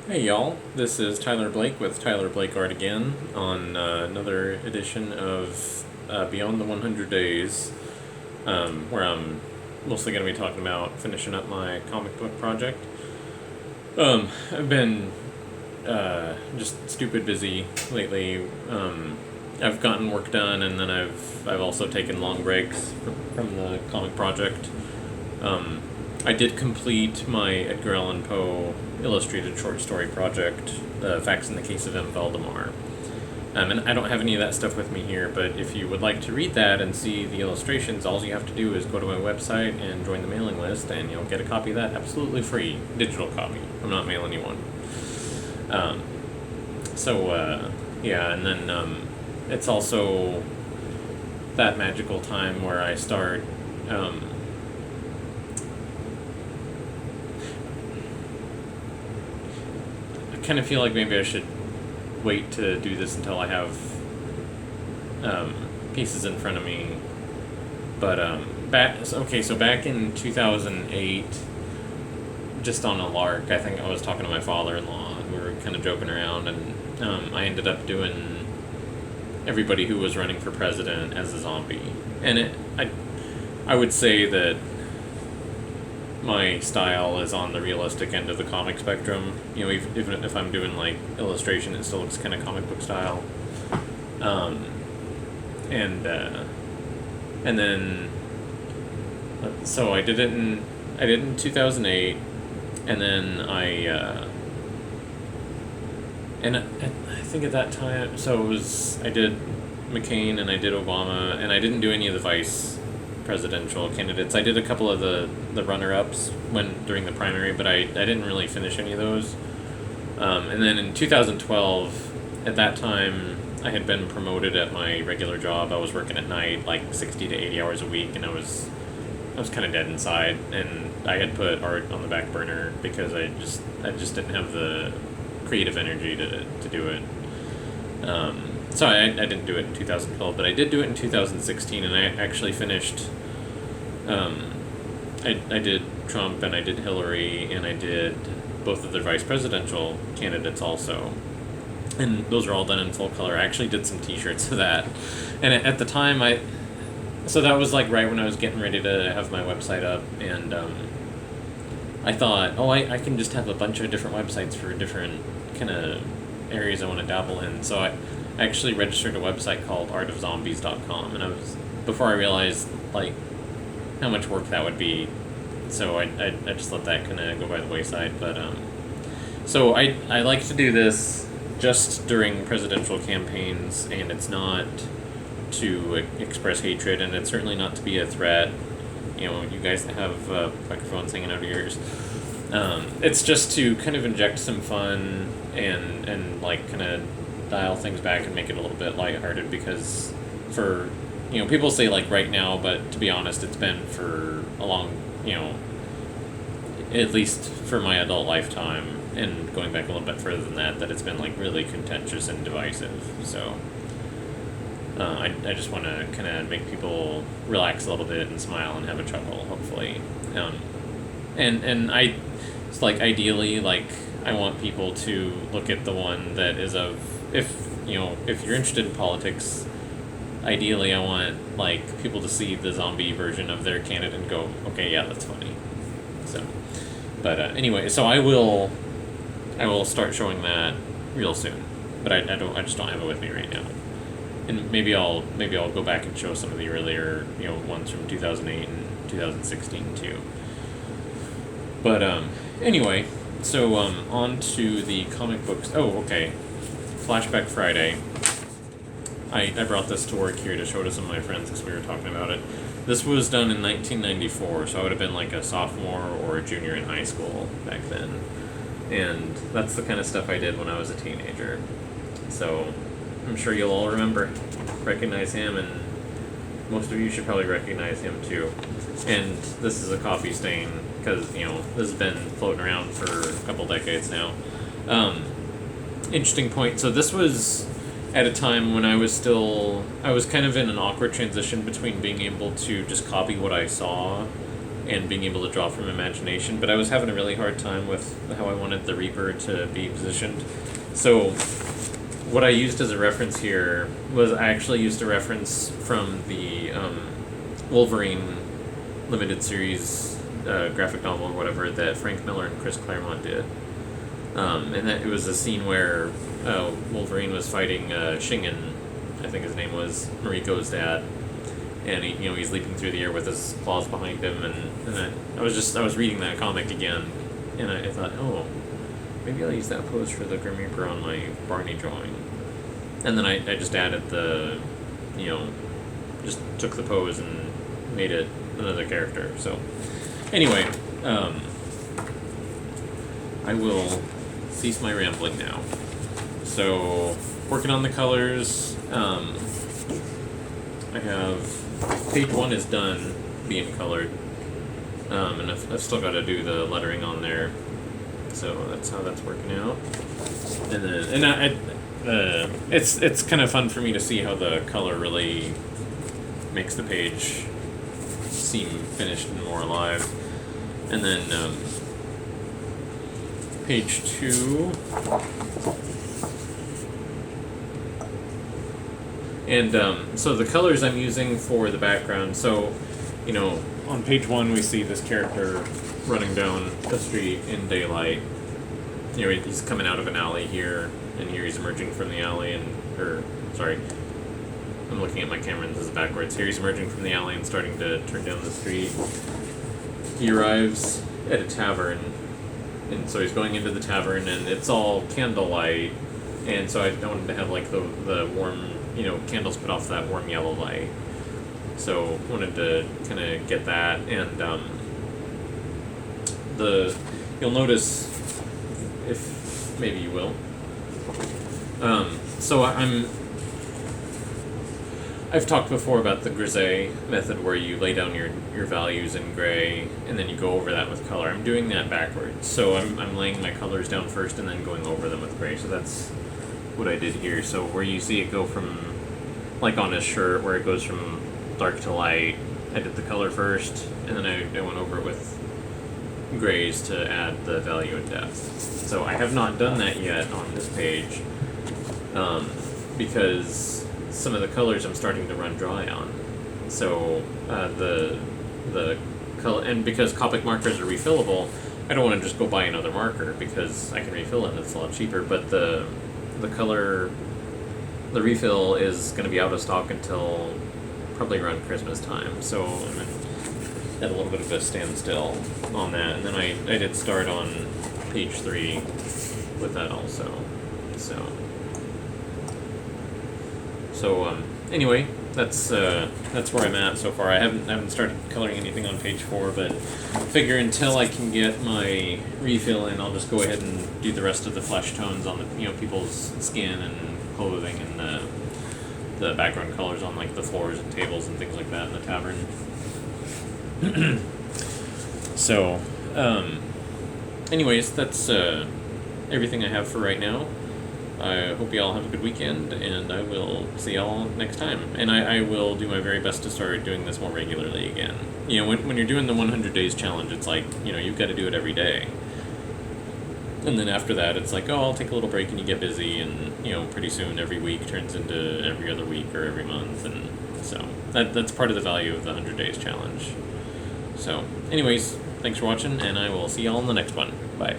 Hey y'all, this is Tyler Blake with Tyler Blake Art again on another edition of Beyond the 100 Days, where I'm mostly going to be talking about finishing up my comic book project. I've been just stupid busy lately. I've gotten work done, and then I've also taken long breaks from the comic project. I did complete my Edgar Allan Poe illustrated short story project, Facts in the Case of M. Valdemar. And I don't have any of that stuff with me here, but if you would like to read that and see the illustrations, all you have to do is go to my website and join the mailing list, and you'll get a copy of that absolutely free, digital copy. I'm not mailing you one. Um, yeah, and then it's also that magical time where I start. I kind of feel like maybe I should wait to do this until I have pieces in front of me. But so back in 2008, just on a lark, I think I was talking to my father-in-law, and we were kind of joking around, and I ended up doing everybody who was running for president as a zombie, and I would say that my style is on the realistic end of the comic spectrum. You know, even if I'm doing like illustration, it still looks kind of comic book style. Um, and and then so I did it in 2008, and then I think at that time, so it was I did McCain and I did Obama, and I didn't do any of the vice presidential candidates. I did a couple of the runner ups during the primary, but I didn't really finish any of those. And then in 2012, at that time, I had been promoted at my regular job. I was working at night, like 60 to 80 hours a week, and I was kind of dead inside, and I had put art on the back burner because I just didn't have the creative energy to do it. So I didn't do it in 2012, but I did do it in 2016, and I actually finished. I did Trump, and I did Hillary, and I did both of their vice presidential candidates also. And those are all done in full color. I actually did some t-shirts of that. And at the time, so that was like right when I was getting ready to have my website up, and I thought, oh, I can just have a bunch of different websites for different kind of areas I want to dabble in. So I actually registered a website called artofzombies.com, and before I realized like how much work that would be, so I just let that kind of go by the wayside. But so I like to do this just during presidential campaigns, and it's not to express hatred, and it's certainly not to be a threat. You know, you guys have microphones hanging out of your ears. It's just to kind of inject some fun and like kind of dial things back and make it a little bit lighthearted, because for, you know, people say like right now, but to be honest, it's been for a long, you know, at least for my adult lifetime, and going back a little bit further than that it's been like really contentious and divisive. So I just want to kind of make people relax a little bit and smile and have a chuckle, hopefully. And it's like ideally, like I want people to look at the one that is if you're interested in politics, ideally I want like people to see the zombie version of their candidate and go, okay, yeah, that's funny. So, but anyway, so I will start showing that real soon, but I just don't have it with me right now. And maybe I'll go back and show some of the earlier, you know, ones from 2008 and 2016 too. But anyway, so on to the comic books. Oh, okay. Flashback Friday. I brought this to work here to show to some of my friends because we were talking about it. This was done in 1994, so I would have been like a sophomore or a junior in high school back then. And that's the kind of stuff I did when I was a teenager. So I'm sure you'll all recognize him, and most of you should probably recognize him too. And this is a coffee stain, because, you know, this has been floating around for a couple decades now. Interesting point. So this was at a time when I was kind of in an awkward transition between being able to just copy what I saw and being able to draw from imagination, but I was having a really hard time with how I wanted the Reaper to be positioned. So what I used as a reference here was I actually used a reference from the Wolverine limited series graphic novel or whatever that Frank Miller and Chris Claremont did. And that it was a scene where Wolverine was fighting Shingen, I think his name was, Mariko's dad, and he's leaping through the air with his claws behind him, and I was reading that comic again, and I thought, oh, maybe I'll use that pose for the Grim Reaper on my Barney drawing, and then I just added the, just took the pose and made it another character. So anyway, I will cease my rambling now. So, working on the colors, I have, page 1 is done being colored, and I've still got to do the lettering on there, so that's how that's working out. And then, it's kind of fun for me to see how the color really makes the page seem finished and more alive. And then, page 2, and so the colors I'm using for the background, so on page 1 we see this character running down the street in daylight. He's coming out of an alley here, and here he's emerging from the alley, I'm looking at my camera and this is backwards. Here he's emerging from the alley and starting to turn down the street. He arrives at a tavern, and so he's going into the tavern, and it's all candlelight, and so I wanted to have like the warm, candles put off that warm yellow light. So wanted to kind of get that, and you'll notice, if maybe you will. So I've talked before about the grisé method where you lay down your values in gray and then you go over that with color. I'm doing that backwards. So I'm laying my colors down first and then going over them with gray. So that's what I did here. So where you see it go from, like on his shirt, where it goes from dark to light, I did the color first and then I went over it with grays to add the value and depth. So I have not done that yet on this page because some of the colors I'm starting to run dry on. So the color, and because copic markers are refillable, I don't want to just go buy another marker because I can refill it and it's a lot cheaper. But the color, the refill is going to be out of stock until probably around Christmas time. So I'm at a little bit of a standstill on that. And then I did start on page 3 with that also. So anyway, that's where I'm at so far. I haven't started coloring anything on page 4, but figure until I can get my refill in, I'll just go ahead and do the rest of the flesh tones on the people's skin and clothing and the background colors on like the floors and tables and things like that in the tavern. So, anyways, that's everything I have for right now. I hope you all have a good weekend, and I will see y'all next time. And I will do my very best to start doing this more regularly again. When you're doing the 100 days challenge, it's like, you've got to do it every day. And then after that, it's like, I'll take a little break and you get busy, and, pretty soon every week turns into every other week or every month, and so that's part of the value of the 100 days challenge. So, anyways, thanks for watching, and I will see y'all in the next one. Bye.